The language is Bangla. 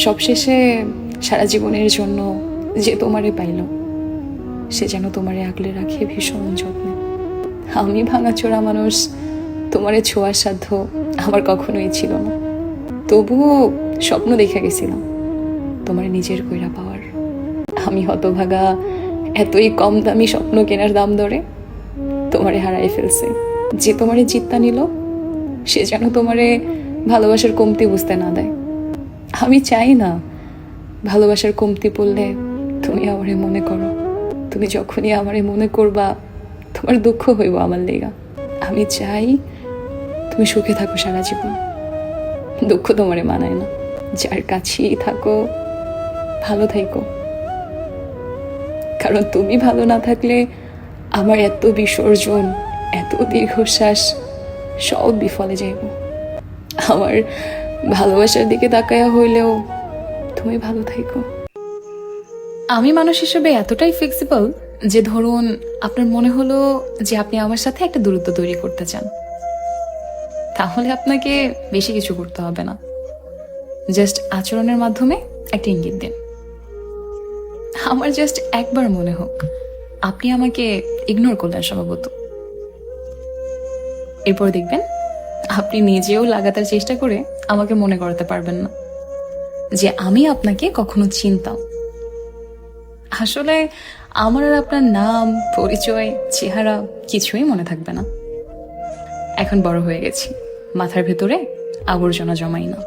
সবশেষে সারা জীবনের জন্য যে তোমারে পাইল সে যেন তোমারে আগলে রাখে ভীষণ যত্নে। আমি ভাঙাচোরা মানুষ, তোমারে ছোঁয়ার সাধ্য আমার কখনোই ছিল না। তবুও স্বপ্ন দেখে গেছিলাম তোমার নিজের কইরা পাওয়ার। আমি হতভাগা এতই কম দামি স্বপ্ন কেনার দাম ধরে তোমারে হারাই ফেলছে। যে তোমারে জিত্তা নিল সে যেন তোমারে ভালোবাসার কমতি বুঝতে না দেয়। আমি চাই না ভালোবাসার কমতি পড়লে তুমি আমারে মনে করো। তুমি যখনই আমারে মনে করবা তোমার দুঃখ হইব আমার লেগা। আমি চাই তুমি সুখে থাকো সারা জীবন। দুঃখ তোমারে মানায় না। যার কাছেই থাকো ভালো থাইকো, কারণ তুমি ভালো না থাকলে আমার এত বিসর্জন, এত দীর্ঘশ্বাস সব বিফলে যাইব। আমার ভালোবাসার দিকে তাকায়া হইলেও তুমি ভালো থাইকো। আমি মানুষ হিসেবে এতটাই ফ্লেক্সিবল যে ধরুন আপনার মনে হলো যে আপনি আমার সাথে একটা দূরত্ব তৈরি করতে চান, তাহলে আপনাকে বেশি কিছু করতে হবে না। জাস্ট আচরণের মাধ্যমে একটা ইঙ্গিত দিন। আমার জাস্ট একবার মনে হোক আপনি আমাকে ইগনোর করলেন স্বভাবত, এরপর দেখবেন আপনি নিজেও লাগাতার চেষ্টা করে আমাকে মনে করাতে পারবেন না যে আমি আপনাকে কখনো চিনতাম। আসলে আমার আর আপনার নাম, পরিচয়, চেহারা কিছুই মনে থাকবে না। এখন বড় হয়ে গেছি, মাথার ভেতরে আবর্জনা জমাই না।